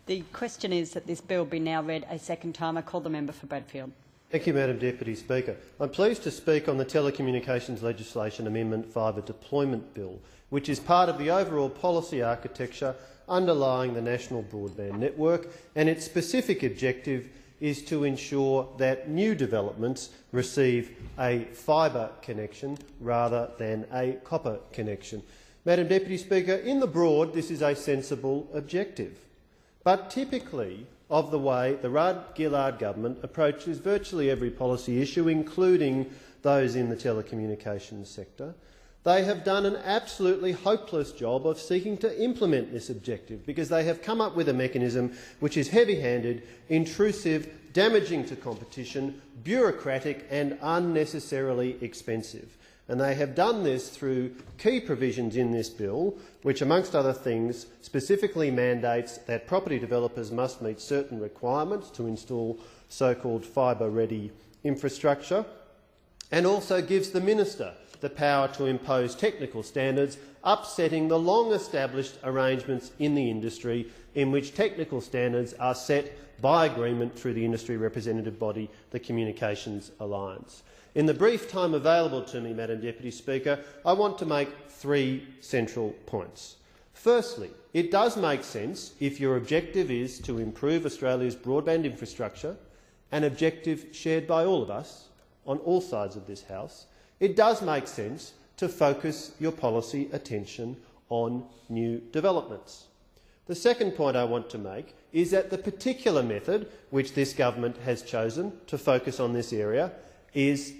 The question is that this bill be now read a second time. I call the member for Bradfield. Thank you, Madam Deputy Speaker. I'm pleased to speak on the Telecommunications Legislation Amendment Fibre Deployment Bill, which is part of the overall policy architecture underlying the National Broadband Network, and its specific objective is to ensure that new developments receive a fibre connection rather than a copper connection. Madam Deputy Speaker, in the broad, this is a sensible objective, but typically of the way the Rudd-Gillard government approaches virtually every policy issue, including those in the telecommunications sector, they have done an absolutely hopeless job of seeking to implement this objective, because they have come up with a mechanism which is heavy-handed, intrusive, damaging to competition, bureaucratic and unnecessarily expensive. And they have done this through key provisions in this bill, which, amongst other things, specifically mandates that property developers must meet certain requirements to install so-called fibre-ready infrastructure, and also gives the minister the power to impose technical standards, upsetting the long-established arrangements in the industry in which technical standards are set by agreement through the industry representative body, the Communications Alliance. In the brief time available to me, Madam Deputy Speaker, I want to make three central points. Firstly, it does make sense, if your objective is to improve Australia's broadband infrastructure, an objective shared by all of us on all sides of this House, it does make sense to focus your policy attention on new developments. The second point I want to make is that the particular method which this government has chosen to focus on this area is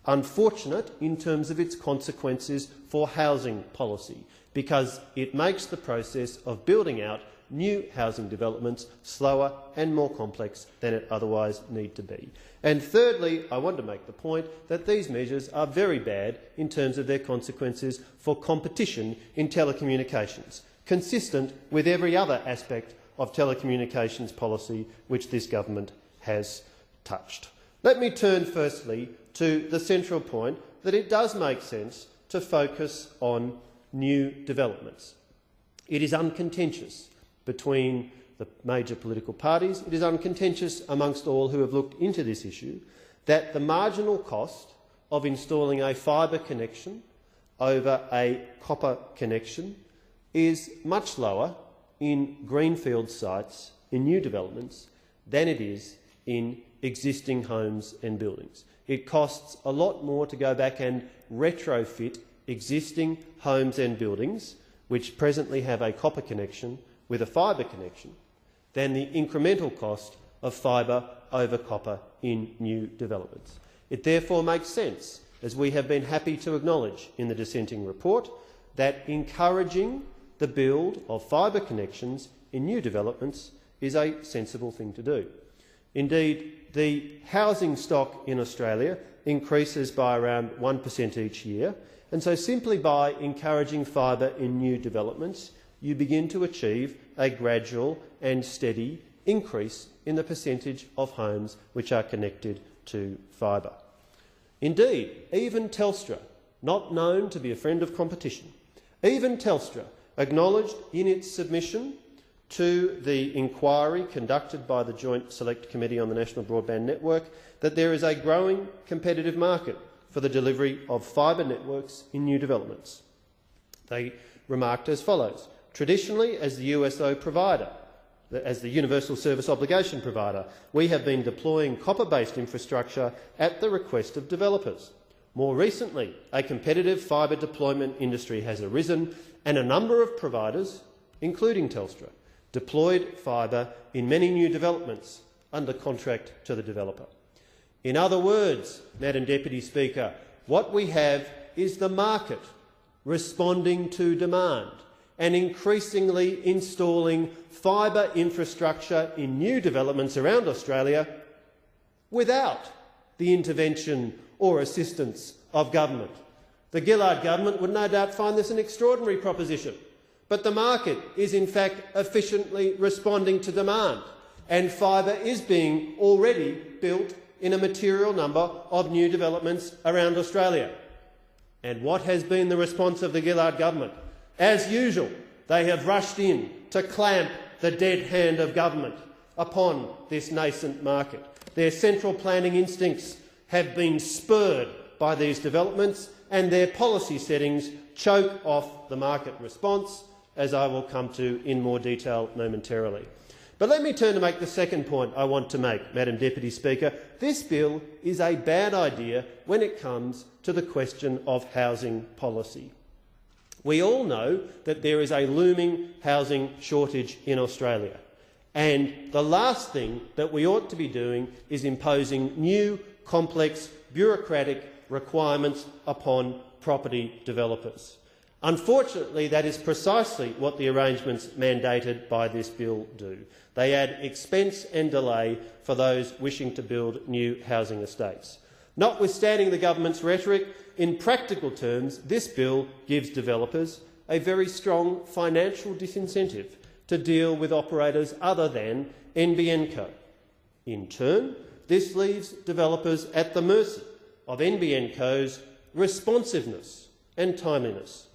unfortunate in terms of its consequences for housing policy, because it makes the process of building out new housing developments slower and more complex than it otherwise need to be. And thirdly, I want to make the point that these measures are very bad in terms of their consequences for competition in telecommunications, consistent with every other aspect of telecommunications policy which this government has touched. Let me turn firstly to the central point that it does make sense to focus on new developments. It is uncontentious between the major political parties, it is uncontentious amongst all who have looked into this issue, that the marginal cost of installing a fibre connection over a copper connection is much lower in greenfield sites, in new developments, than it is in existing homes and buildings. It costs a lot more to go back and retrofit existing homes and buildings which presently have a copper connection with a fibre connection than the incremental cost of fibre over copper in new developments. It therefore makes sense, as we have been happy to acknowledge in the dissenting report, that encouraging the build of fibre connections in new developments is a sensible thing to do. Indeed, the housing stock in Australia increases by around 1% each year, and so simply by encouraging fibre in new developments, you begin to achieve a gradual and steady increase in the percentage of homes which are connected to fibre. Indeed, even Telstra, not known to be a friend of competition, even Telstra acknowledged in its submission to the inquiry conducted by the Joint Select Committee on the National Broadband Network that there is a growing competitive market for the delivery of fibre networks in new developments. They remarked as follows: traditionally, as the USO provider, as the Universal Service Obligation provider, we have been deploying copper-based infrastructure at the request of developers. More recently, a competitive fibre deployment industry has arisen, and a number of providers, including Telstra, deployed fibre in many new developments under contract to the developer. In other words, Madam Deputy Speaker, what we have is the market responding to demand and increasingly installing fibre infrastructure in new developments around Australia without the intervention or assistance of government. The Gillard government would no doubt find this an extraordinary proposition, but the market is in fact efficiently responding to demand, and fibre is being already built in a material number of new developments around Australia. And what has been the response of the Gillard government? As usual, they have rushed in to clamp the dead hand of government upon this nascent market. Their central planning instincts have been spurred by these developments, and their policy settings choke off the market response, as I will come to in more detail momentarily. But let me turn to make the second point I want to make, Madam Deputy Speaker. This bill is a bad idea when it comes to the question of housing policy. We all know that there is a looming housing shortage in Australia, and the last thing that we ought to be doing is imposing new, complex, bureaucratic requirements upon property developers. Unfortunately, that is precisely what the arrangements mandated by this bill do. They add expense and delay for those wishing to build new housing estates. Notwithstanding the government's rhetoric, in practical terms, this bill gives developers a very strong financial disincentive to deal with operators other than NBN Co. In turn, this leaves developers at the mercy of NBN Co's responsiveness and timeliness.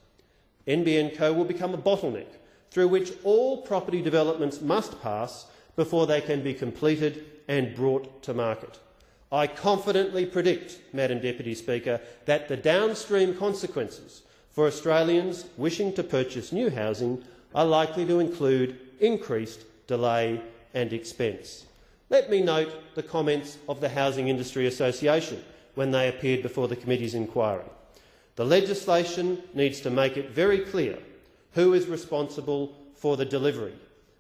NBN Co will become a bottleneck through which all property developments must pass before they can be completed and brought to market. I confidently predict, Madam Deputy Speaker, that the downstream consequences for Australians wishing to purchase new housing are likely to include increased delay and expense. Let me note the comments of the Housing Industry Association when they appeared before the committee's inquiry. The legislation needs to make it very clear who is responsible for the delivery,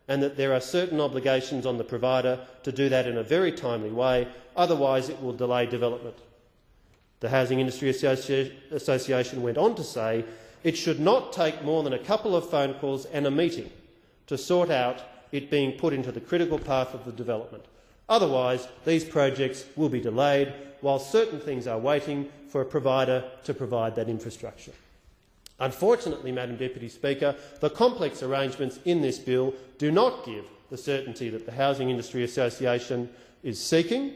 and that there are certain obligations on the provider to do that in a very timely way, otherwise it will delay development. The Housing Industry Association went on to say it should not take more than a couple of phone calls and a meeting to sort out it being put into the critical path of the development. Otherwise, these projects will be delayed while certain things are waiting for a provider to provide that infrastructure. Unfortunately, Madam Deputy Speaker, the complex arrangements in this bill do not give the certainty that the Housing Industry Association is seeking,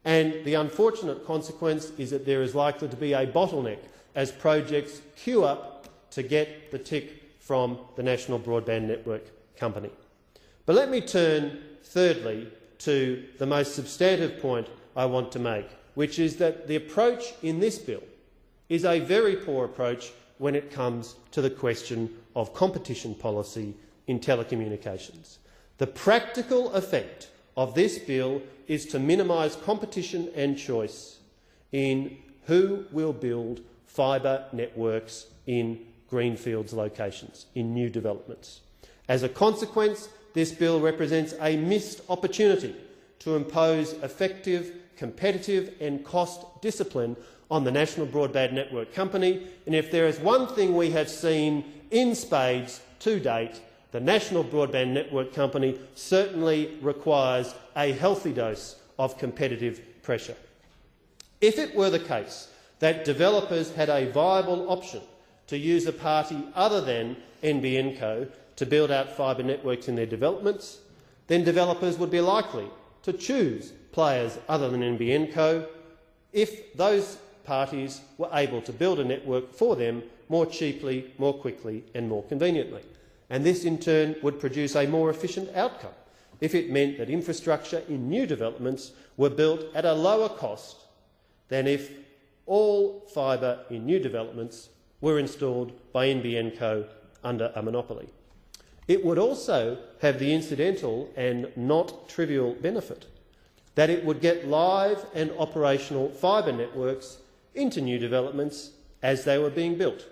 and the unfortunate consequence is that there is likely to be a bottleneck as projects queue up to get the tick from the National Broadband Network Company. But let me turn, thirdly, to the most substantive point I want to make, which is that the approach in this bill is a very poor approach when it comes to the question of competition policy in telecommunications. The practical effect of this bill is to minimise competition and choice in who will build fibre networks in greenfields locations, in new developments. As a consequence, this bill represents a missed opportunity to impose effective, competitive and cost discipline on the National Broadband Network Company, and if there is one thing we have seen in spades to date, the National Broadband Network Company certainly requires a healthy dose of competitive pressure. If it were the case that developers had a viable option to use a party other than NBN Co to build out fibre networks in their developments, then developers would be likely to choose players other than NBN Co if those parties were able to build a network for them more cheaply, more quickly and more conveniently. And this in turn would produce a more efficient outcome if it meant that infrastructure in new developments were built at a lower cost than if all fibre in new developments were installed by NBN Co under a monopoly. It would also have the incidental and not trivial benefit that it would get live and operational fibre networks into new developments as they were being built,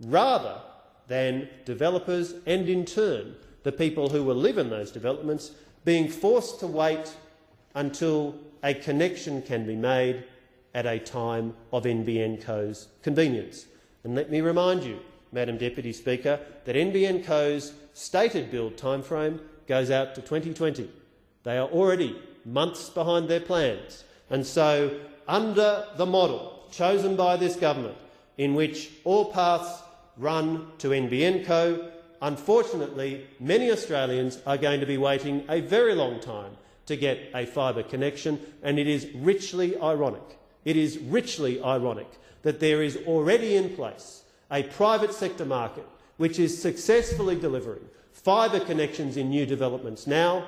rather than developers and, in turn, the people who will live in those developments being forced to wait until a connection can be made at a time of NBN Co's convenience. And let me remind you, Madam Deputy Speaker, that NBN Co's stated build timeframe goes out to 2020. They are already months behind their plans, and so under the model chosen by this government, in which all paths run to NBN Co, unfortunately many Australians are going to be waiting a very long time to get a fibre connection, and it is richly ironic that there is already in place a private sector market which is successfully delivering fibre connections in new developments now,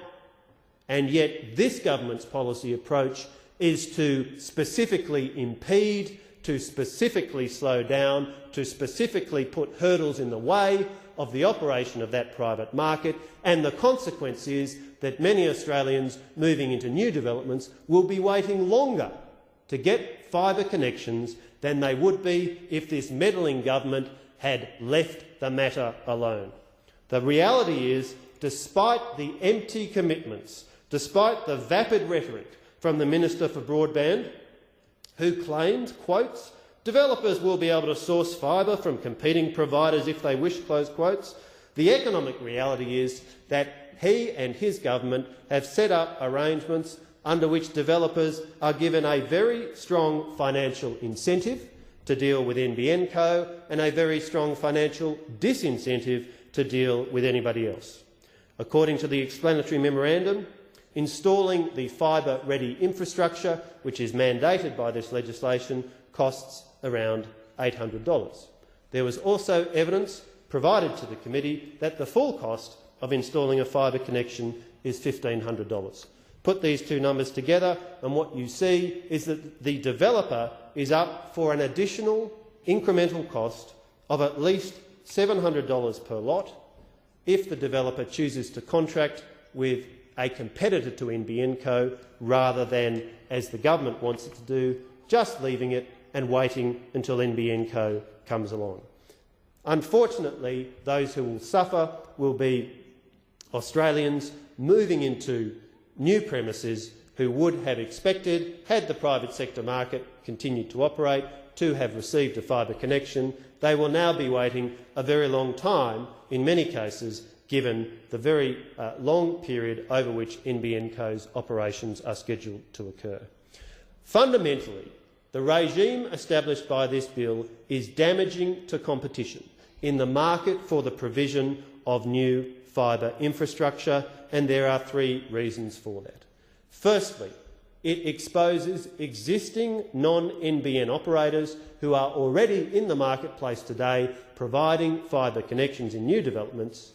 and yet this government's policy approach is to specifically impede, to specifically slow down, to specifically put hurdles in the way of the operation of that private market, and the consequence is that many Australians moving into new developments will be waiting longer to get fibre connections than they would be if this meddling government had left the matter alone. The reality is, despite the empty commitments, despite the vapid rhetoric from the Minister for Broadband, who claimed, quotes, developers will be able to source fibre from competing providers if they wish, close quotes, the economic reality is that he and his government have set up arrangements under which developers are given a very strong financial incentive to deal with NBN Co and a very strong financial disincentive to deal with anybody else. According to the explanatory memorandum, installing the fibre-ready infrastructure, which is mandated by this legislation, costs around $800. There was also evidence provided to the committee that the full cost of installing a fibre connection is $1,500. Put these two numbers together and what you see is that the developer is up for an additional incremental cost of at least $700 per lot if the developer chooses to contract with a competitor to NBN Co rather than, as the government wants it to do, just leaving it and waiting until NBN Co comes along. Unfortunately, those who will suffer will be Australians moving into new premises who would have expected, had the private sector market continued to operate, to have received a fibre connection. They will now be waiting a very long time, in many cases, given the very long period over which NBN Co's operations are scheduled to occur. Fundamentally, the regime established by this bill is damaging to competition in the market for the provision of new fibre infrastructure, and there are three reasons for that. Firstly, it exposes existing non-NBN operators who are already in the marketplace today providing fibre connections in new developments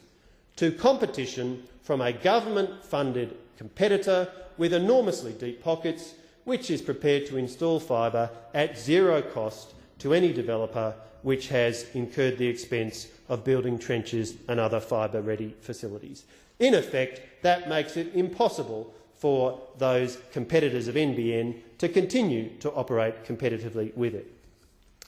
to competition from a government-funded competitor with enormously deep pockets, which is prepared to install fibre at zero cost to any developer which has incurred the expense of building trenches and other fibre-ready facilities. In effect, that makes it impossible for those competitors of NBN to continue to operate competitively with it.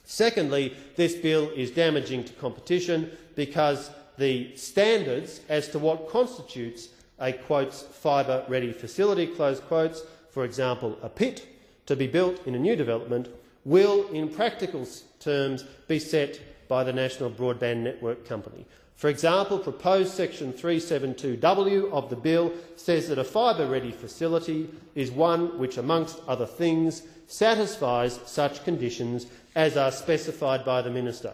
Secondly, this bill is damaging to competition because the standards as to what constitutes a quotes fibre-ready facility, close quotes, for example a pit, to be built in a new development, will in practical terms be set by the National Broadband Network Company. For example, proposed section 372W of the bill says that a fibre-ready facility is one which, amongst other things, satisfies such conditions as are specified by the Minister.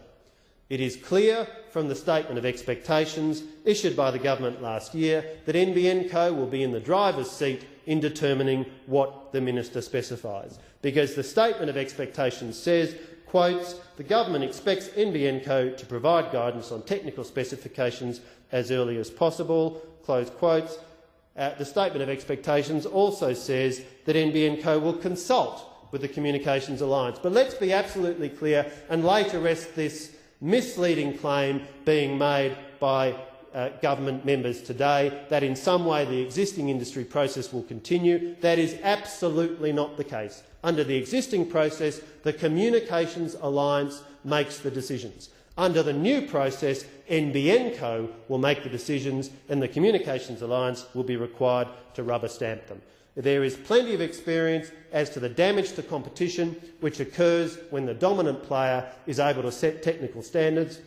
It is clear from the Statement of Expectations issued by the government last year that NBN Co will be in the driver's seat in determining what the Minister specifies, because the Statement of Expectations says, quotes, the government expects NBN Co to provide guidance on technical specifications as early as possible, close quotes. The Statement of Expectations also says that NBN Co will consult with the Communications Alliance. But let's be absolutely clear and lay to rest this misleading claim being made by government members today that in some way the existing industry process will continue. That is absolutely not the case. Under the existing process, the Communications Alliance makes the decisions. Under the new process, NBN Co will make the decisions and the Communications Alliance will be required to rubber stamp them. There is plenty of experience as to the damage to competition which occurs when the dominant player is able to set technical standards.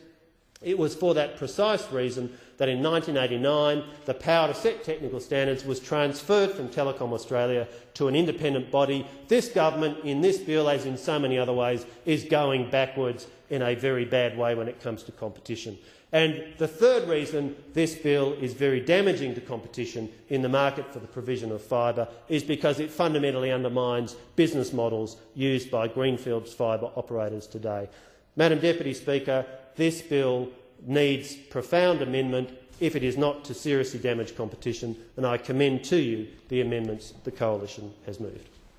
It was for that precise reason that in 1989 the power to set technical standards was transferred from Telecom Australia to an independent body. This government, in this bill as in so many other ways, is going backwards in a very bad way when it comes to competition. And the third reason this bill is very damaging to competition in the market for the provision of fibre is because it fundamentally undermines business models used by greenfields fibre operators today. Madam Deputy Speaker, this bill needs profound amendment if it is not to seriously damage competition, and I commend to you the amendments the Coalition has moved.